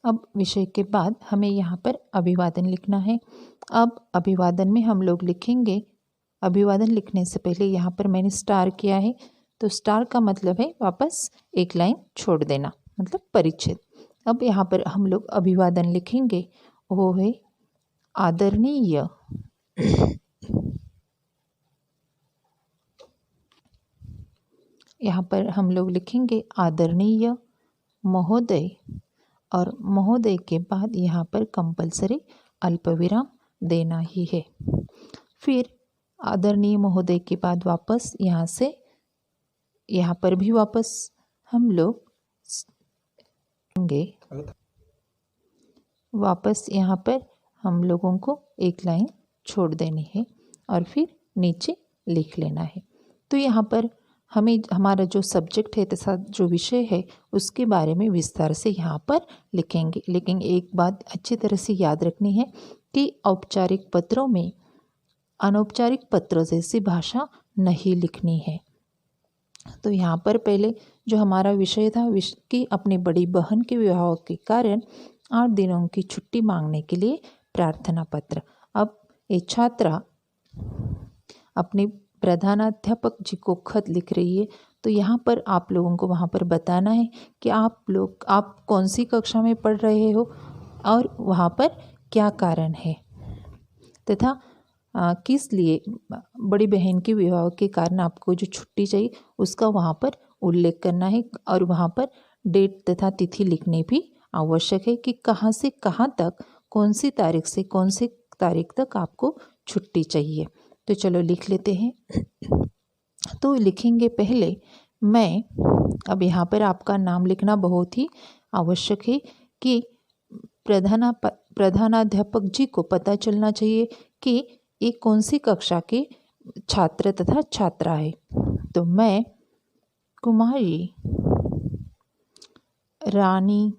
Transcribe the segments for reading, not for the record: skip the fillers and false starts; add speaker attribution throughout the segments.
Speaker 1: अब विषय के बाद हमें यहाँ पर अभिवादन लिखना है। अब अभिवादन में हम लोग लिखेंगे, अभिवादन लिखने से पहले यहाँ पर मैंने स्टार किया है, तो स्टार का मतलब है वापस एक लाइन छोड़ देना, मतलब परिच्छेद। अब यहाँ पर हम लोग अभिवादन लिखेंगे, वो है आदरणीय। यहाँ पर हम लोग लिखेंगे आदरणीय महोदय, और महोदय के बाद यहाँ पर कंपलसरी अल्पविराम देना ही है। फिर आदरणीय महोदय के बाद वापस यहाँ से यहाँ पर भी वापस हम लोग वापस यहाँ पर हम लोगों को एक लाइन छोड़ देनी है और फिर नीचे लिख लेना है। तो यहाँ पर हमें हमारा जो सब्जेक्ट है तथा जो विषय है उसके बारे में विस्तार से यहाँ पर लिखेंगे। लेकिन एक बात अच्छी तरह से याद रखनी है कि औपचारिक पत्रों में अनौपचारिक पत्रों जैसी भाषा नहीं लिखनी है। तो यहाँ पर पहले जो हमारा विषय था कि अपनी बड़ी बहन के विवाह के कारण 8 दिनों की छुट्टी मांगने के लिए प्रार्थना पत्र। अब ये छात्रा अपने प्रधानाध्यापक जी को खत लिख रही है, तो यहाँ पर आप लोगों को वहाँ पर बताना है कि आप कौन सी कक्षा में पढ़ रहे हो और वहाँ पर क्या कारण है तथा किस लिए बड़ी बहन के विवाह के कारण आपको जो छुट्टी चाहिए उसका वहाँ पर उल्लेख करना है। और वहाँ पर डेट तथा तिथि लिखने भी आवश्यक है कि कहाँ से कहाँ तक, कौन सी तारीख से कौन सी तारीख तक आपको छुट्टी चाहिए। तो चलो लिख लेते हैं। तो लिखेंगे पहले मैं। अब यहाँ पर आपका नाम लिखना बहुत ही आवश्यक है कि प्रधानाध्यापक जी को पता चलना चाहिए कि ये कौन सी कक्षा के छात्र तथा छात्रा है। तो मैं कुमारी रानी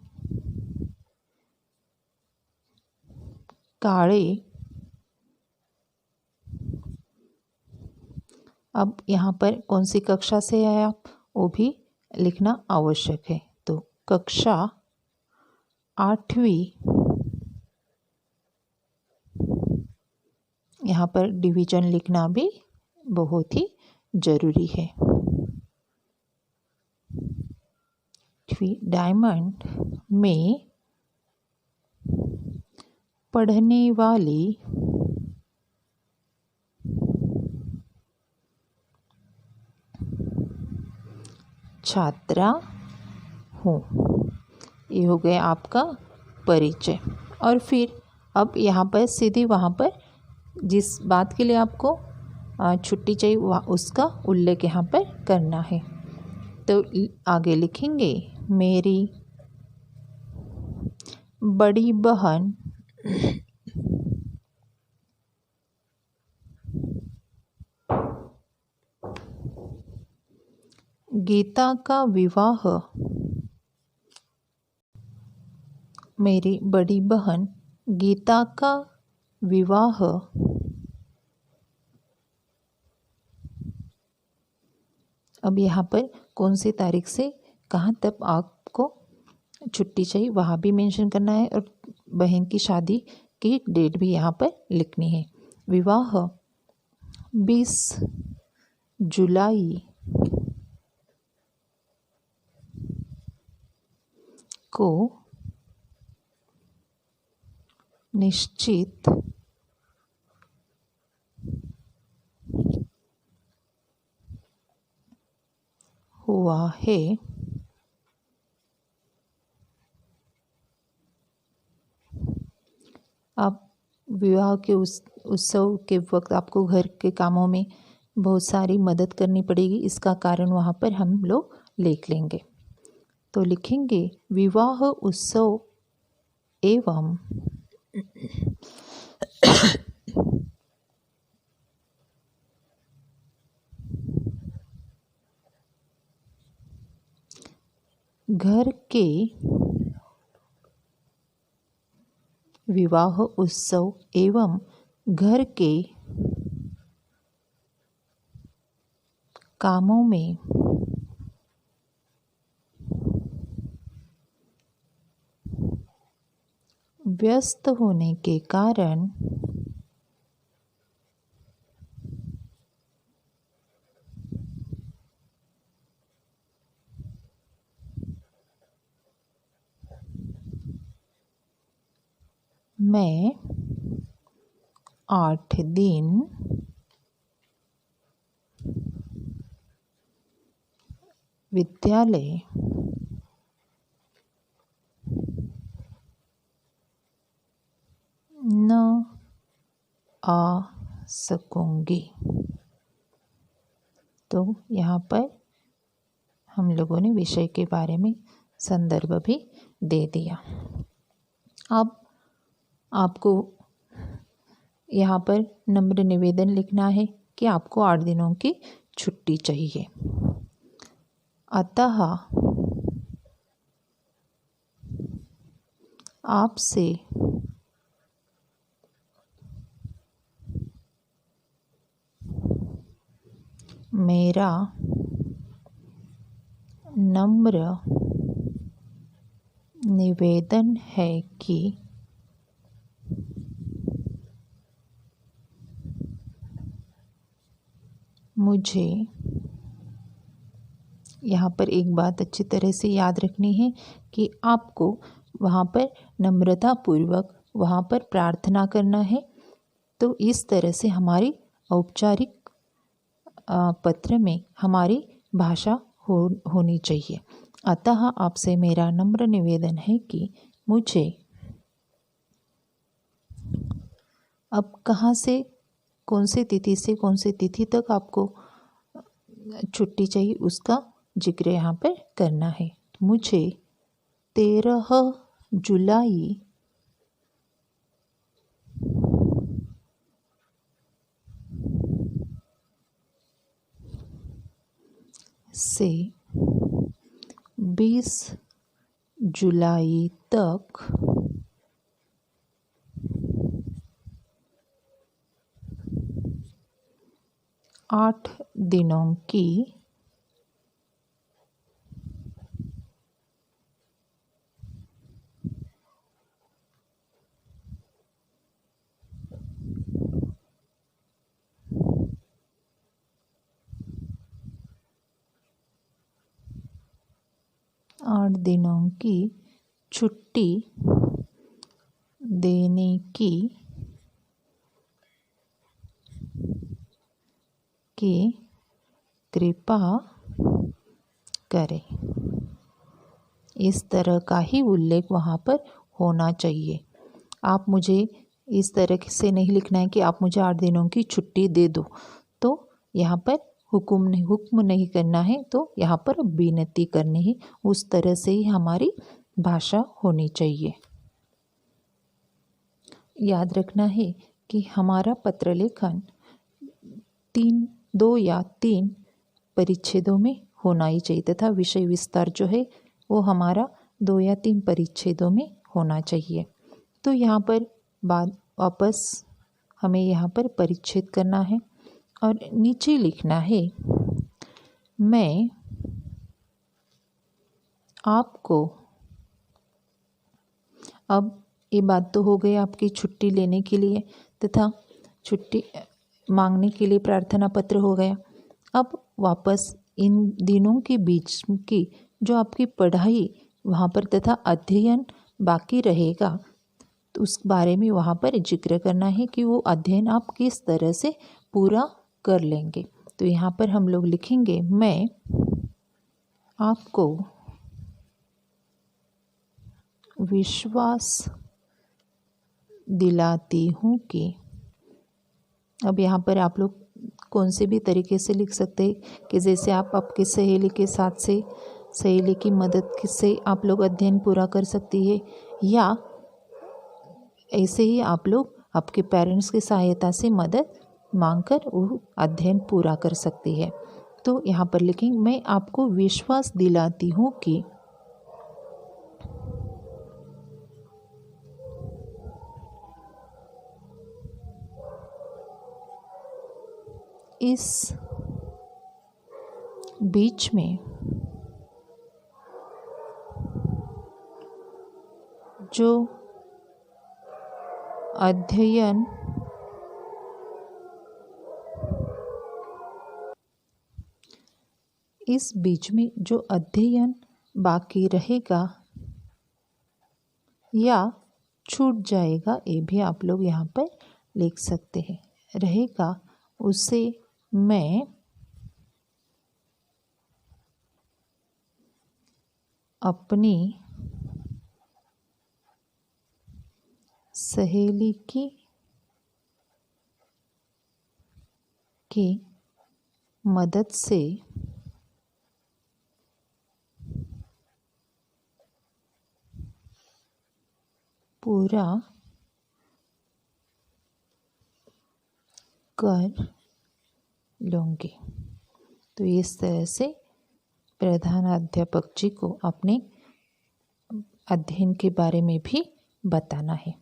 Speaker 1: काळे। अब यहाँ पर कौन सी कक्षा से है आप, वो भी लिखना आवश्यक है। तो कक्षा 8वीं, यहाँ पर डिवीजन लिखना भी बहुत ही जरूरी है। 8वीं डायमंड में पढ़ने वाली छात्रा हूँ। ये हो गया आपका परिचय। और फिर अब यहाँ पर सीधे वहाँ पर जिस बात के लिए आपको छुट्टी चाहिए वह उसका उल्लेख यहाँ पर करना है। तो आगे लिखेंगे मेरी बड़ी बहन गीता का विवाह, मेरी बड़ी बहन गीता का विवाह अब यहाँ पर कौन सी तारीख से कहाँ तक आपको छुट्टी चाहिए वहाँ भी मेंशन करना है और बहन की शादी की डेट भी यहाँ पर लिखनी है। विवाह 20 जुलाई को निश्चित हुआ है। अब विवाह के उस उत्सव के वक्त आपको घर के कामों में बहुत सारी मदद करनी पड़ेगी, इसका कारण वहाँ पर हम लोग लिख लेंगे। तो लिखेंगे विवाह उत्सव एवं घर के विवाह उत्सव एवं घर के कामों में व्यस्त होने के कारण मैं 8 दिन विद्यालय न आ सकूंगी। तो यहाँ पर हम लोगों ने विषय के बारे में संदर्भ भी दे दिया। अब आपको यहाँ पर नम्र निवेदन लिखना है कि आपको 8 दिनों की छुट्टी चाहिए। अतः आपसे मेरा नम्र निवेदन है कि मुझे यहाँ पर एक बात अच्छी तरह से याद रखनी है कि आपको वहाँ पर नम्रतापूर्वक वहाँ पर प्रार्थना करना है। तो इस तरह से हमारी औपचारिक पत्र में हमारी भाषा होनी चाहिए। अतः आपसे मेरा नम्र निवेदन है कि मुझे अब कहाँ से कौन सी तिथि से कौन सी तिथि तक आपको छुट्टी चाहिए उसका जिक्र यहाँ पर करना है। तो मुझे 13 जुलाई से 20 जुलाई तक आठ दिनों की छुट्टी देने की कृपा करें। इस तरह का ही उल्लेख वहाँ पर होना चाहिए। आप मुझे इस तरह से नहीं लिखना है कि आप मुझे 8 दिनों की छुट्टी दे दो। तो यहाँ पर हुक्म नहीं करना है, तो यहाँ पर विनती करनी है। उस तरह से ही हमारी भाषा होनी चाहिए। याद रखना है कि हमारा पत्र लेखन 2 या 3 परिच्छेदों में होना ही चाहिए तथा विषय विस्तार जो है वो हमारा 2 या 3 परिच्छेदों में होना चाहिए। तो यहाँ पर वापस हमें यहाँ पर परिच्छेद करना है और नीचे लिखना है, मैं आपको। अब ये बात तो हो गई आपकी छुट्टी लेने के लिए तथा छुट्टी मांगने के लिए प्रार्थना पत्र हो गया। अब वापस इन दिनों के बीच की जो आपकी पढ़ाई वहाँ पर तथा अध्ययन बाकी रहेगा तो उस बारे में वहाँ पर जिक्र करना है कि वो अध्ययन आप किस तरह से पूरा कर लेंगे। तो यहाँ पर हम लोग लिखेंगे, मैं आपको विश्वास दिलाती हूँ कि। अब यहाँ पर आप लोग कौन से भी तरीके से लिख सकते हैं कि जैसे आप आपके सहेली के साथ से सहेली की मदद से आप लोग अध्ययन पूरा कर सकती है, या ऐसे ही आप लोग आपके पेरेंट्स की सहायता से मदद मांगकर वो अध्ययन पूरा कर सकती है। तो यहाँ पर लिखेंगे, मैं आपको विश्वास दिलाती हूँ कि इस बीच में जो अध्ययन इस बीच में जो अध्ययन बाकी रहेगा या छूट जाएगा, ये भी आप लोग यहाँ पर लिख सकते हैं। रहेगा उसे मैं अपनी सहेली की मदद से पूरा कर लूँगी। तो इस तरह से प्रधानाध्यापक जी को अपने अध्ययन के बारे में भी बताना है।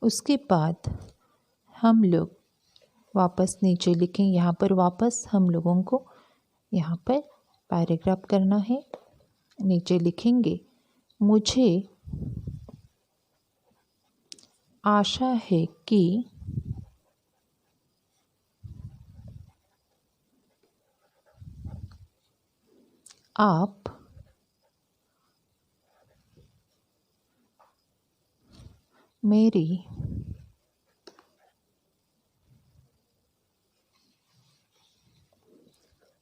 Speaker 1: उसके बाद हम लोग वापस नीचे लिखें। यहाँ पर वापस हम लोगों को यहाँ पर पैराग्राफ करना है। नीचे लिखेंगे, मुझे आशा है कि आप मेरी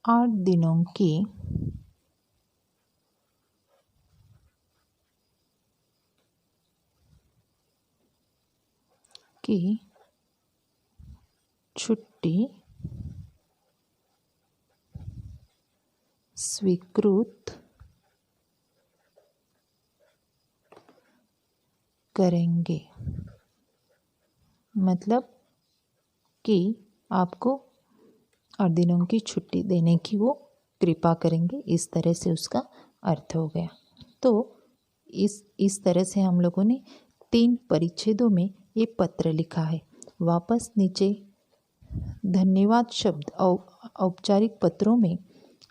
Speaker 1: आठ दिनों की छुट्टी स्वीकृत करेंगे। मतलब कि आपको 8 दिनों की छुट्टी देने की वो कृपा करेंगे। इस तरह से उसका अर्थ हो गया। तो इस तरह से हम लोगों ने 3 परिच्छेदों में ये पत्र लिखा है। वापस नीचे धन्यवाद शब्द औपचारिक पत्रों में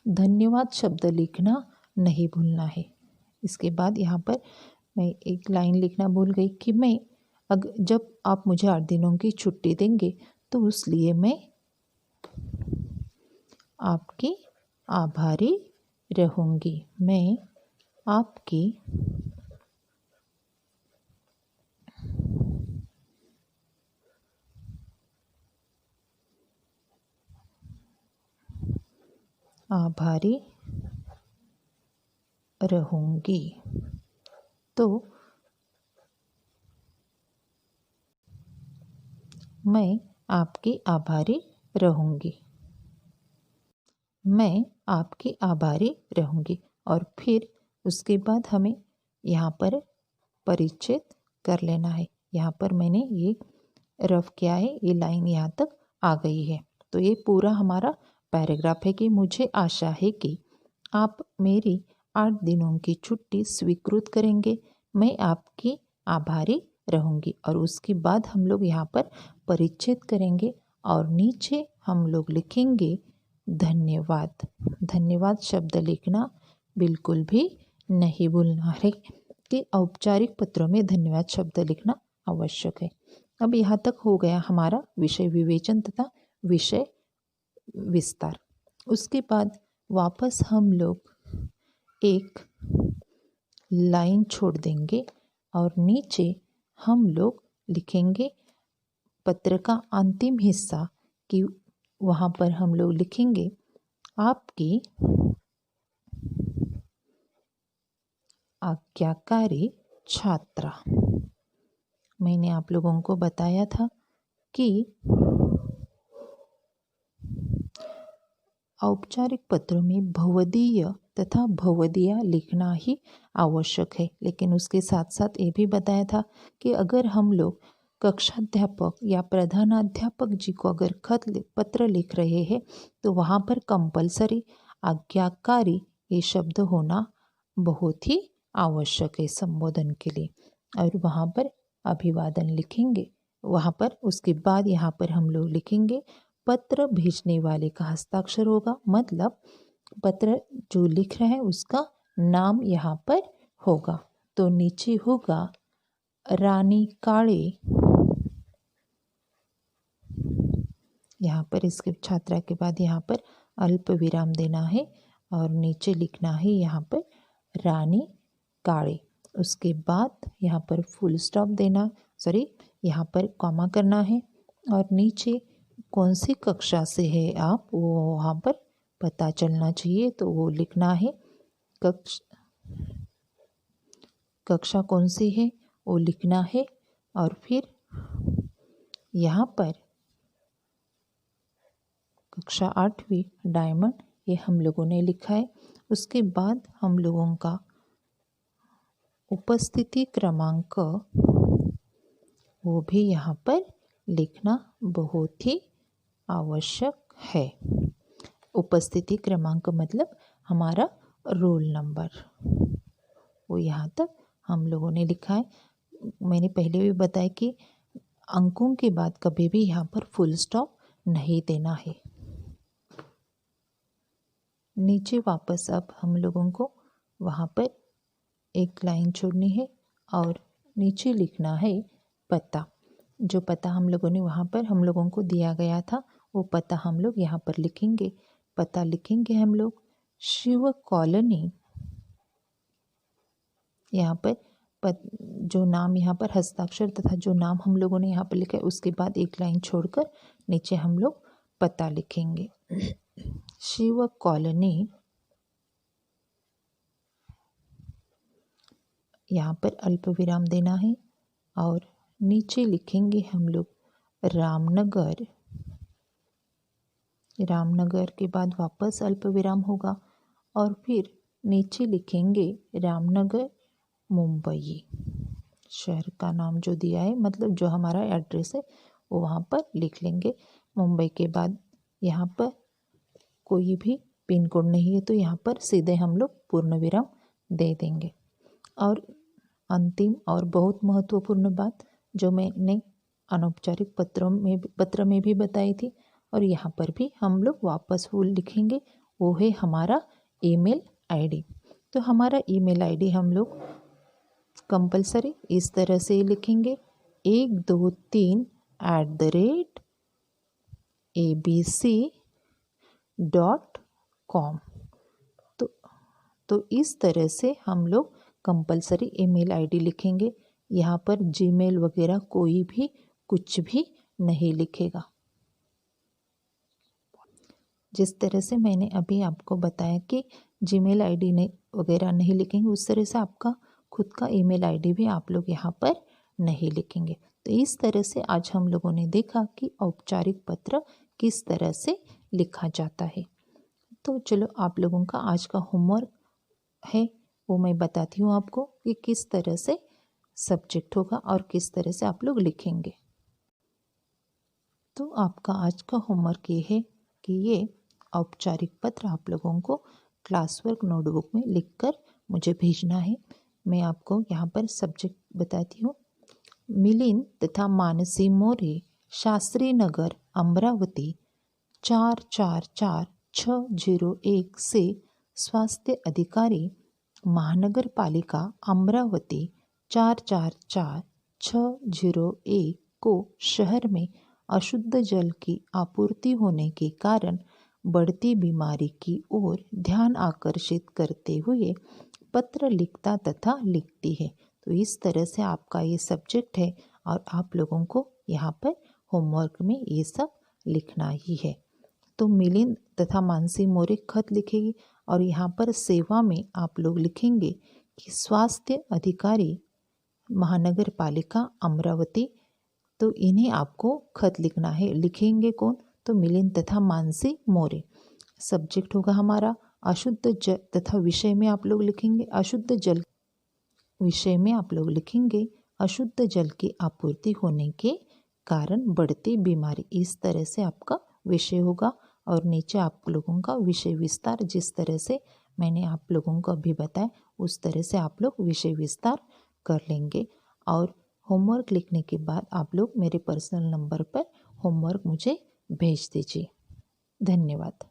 Speaker 1: धन्यवाद शब्द लिखना नहीं भूलना है। इसके बाद यहाँ पर मैं एक लाइन लिखना भूल गई कि जब आप मुझे 8 दिनों की छुट्टी देंगे तो उस लिए मैं आपकी आभारी रहूँगी। मैं आपकी आभारी रहूँगी। तो मैं आपकी आभारी रहूँगी। मैं आपकी आभारी रहूँगी। और फिर उसके बाद हमें यहाँ पर परिच्छेद कर लेना है। यहाँ पर मैंने ये रफ किया है, ये लाइन यहाँ तक आ गई है। तो ये पूरा हमारा पैराग्राफ है कि मुझे आशा है कि आप मेरी 8 दिनों की छुट्टी स्वीकृत करेंगे। मैं आपकी आभारी रहूँगी। और उसके बाद हम लोग यहाँ पर परिच्छेद करेंगे और नीचे हम लोग लिखेंगे धन्यवाद। धन्यवाद शब्द लिखना बिल्कुल भी नहीं भूलना है कि औपचारिक पत्रों में धन्यवाद शब्द लिखना आवश्यक है। अब यहाँ तक हो गया हमारा विषय विवेचन तथा विषय विस्तार। उसके बाद वापस हम लोग एक लाइन छोड़ देंगे और नीचे हम लोग लिखेंगे पत्र का अंतिम हिस्सा कि वहाँ पर हम लोग लिखेंगे आपकी आज्ञाकारी छात्रा। मैंने आप लोगों को बताया था कि औपचारिक पत्रों में भवदीय तथा भवदीया लिखना ही आवश्यक है। लेकिन उसके साथ साथ ये भी बताया था कि अगर हम लोग कक्षाध्यापक या प्रधानाध्यापक जी को अगर पत्र लिख रहे हैं तो वहाँ पर कंपलसरी आज्ञाकारी ये शब्द होना बहुत ही आवश्यक है संबोधन के लिए। और वहाँ पर अभिवादन लिखेंगे। वहाँ पर उसके बाद यहाँ पर हम लोग लिखेंगे पत्र भेजने वाले का हस्ताक्षर होगा। मतलब पत्र जो लिख रहे हैं उसका नाम यहाँ पर होगा। तो नीचे होगा रानी काळे यहाँ पर इसके छात्रा के बाद यहाँ पर अल्प विराम देना है और नीचे लिखना है यहाँ पर रानी काळे। उसके बाद यहाँ पर फुल स्टॉप देना, यहाँ पर कॉमा करना है और नीचे कौन सी कक्षा से है आप वो वहाँ पर पता चलना चाहिए, तो वो लिखना है। कक्षा कौन सी है वो लिखना है और फिर यहाँ पर कक्षा 8वीं डायमंड ये हम लोगों ने लिखा है। उसके बाद हम लोगों का उपस्थिति क्रमांक वो भी यहाँ पर लिखना बहुत ही आवश्यक है। उपस्थिति क्रमांक मतलब हमारा रोल नंबर, वो यहाँ तक हम लोगों ने लिखा है। मैंने पहले भी बताया कि अंकों के बाद कभी भी यहाँ पर फुल स्टॉप नहीं देना है। नीचे वापस अब हम लोगों को वहाँ पर एक लाइन छोड़नी है और नीचे लिखना है पता। जो पता हम लोगों ने वहाँ पर हम लोगों को दिया गया था वो पता हम लोग यहाँ पर लिखेंगे। पता लिखेंगे हम लोग शिव कॉलोनी। यहाँ पर जो नाम यहाँ पर हस्ताक्षर तथा जो नाम हम लोगों ने यहाँ पर लिखा है उसके बाद एक लाइन छोड़कर नीचे हम लोग पता लिखेंगे। शिव कॉलोनी, यहाँ पर अल्प विराम देना है और नीचे लिखेंगे हम लोग रामनगर। रामनगर के बाद वापस अल्प विराम होगा और फिर नीचे लिखेंगे रामनगर मुंबई। शहर का नाम जो दिया है मतलब जो हमारा एड्रेस है वो वहाँ पर लिख लेंगे। मुंबई के बाद यहाँ पर कोई भी पिन कोड नहीं है तो यहाँ पर सीधे हम लोग पूर्ण विराम दे देंगे। और अंतिम और बहुत महत्वपूर्ण बात जो मैंने अनौपचारिक पत्र में भी बताई थी और यहाँ पर भी हम लोग वापस वो लिखेंगे, वो है हमारा ईमेल आईडी। तो हमारा ईमेल आईडी हम लोग कंपलसरी इस तरह से लिखेंगे 123@abc.com। तो इस तरह से हम लोग कंपलसरी ईमेल आईडी लिखेंगे। यहाँ पर जीमेल वगैरह कोई भी कुछ भी नहीं लिखेगा। जिस तरह से मैंने अभी आपको बताया कि जीमेल आईडी वगैरह नहीं लिखेंगे, उस तरह से आपका खुद का ईमेल आईडी भी आप लोग यहाँ पर नहीं लिखेंगे। तो इस तरह से आज हम लोगों ने देखा कि औपचारिक पत्र किस तरह से लिखा जाता है। तो चलो आप लोगों का आज का होमवर्क है वो मैं बताती हूँ आपको कि किस तरह से सब्जेक्ट होगा और किस तरह से आप लोग लिखेंगे। तो आपका आज का होमवर्क ये है कि ये औपचारिक पत्र आप लोगों को क्लास वर्क नोटबुक में लिखकर मुझे भेजना है। मैं आपको यहाँ पर सब्जेक्ट बताती हूँ। मिलिंद तथा मानसी मोरे, शास्त्री नगर, अमरावती 444601 से स्वास्थ्य अधिकारी, महानगर पालिका अमरावती 444601 को शहर में अशुद्ध जल की आपूर्ति होने के कारण बढ़ती बीमारी की ओर ध्यान आकर्षित करते हुए पत्र लिखता तथा लिखती है। तो इस तरह से आपका ये सब्जेक्ट है और आप लोगों को यहाँ पर होमवर्क में ये सब लिखना ही है। तो मिलिंद तथा मानसी मोरे खत लिखेगी और यहाँ पर सेवा में आप लोग लिखेंगे कि स्वास्थ्य अधिकारी, महानगर पालिका अमरावती। तो इन्हें आपको खत लिखना है। लिखेंगे कौन? तो मिलिंद तथा मानसी मोरे। सब्जेक्ट होगा हमारा अशुद्ध जल तथा विषय में आप लोग लिखेंगे अशुद्ध जल। विषय में आप लोग लिखेंगे अशुद्ध जल की आपूर्ति होने के कारण बढ़ती बीमारी। इस तरह से आपका विषय होगा और नीचे आप लोगों का विषय विस्तार, जिस तरह से मैंने आप लोगों को अभी बताया उस तरह से आप लोग विषय विस्तार कर लेंगे। और होमवर्क लिखने के बाद आप लोग मेरे पर्सनल नंबर पर होमवर्क मुझे भेज दीजिए। धन्यवाद।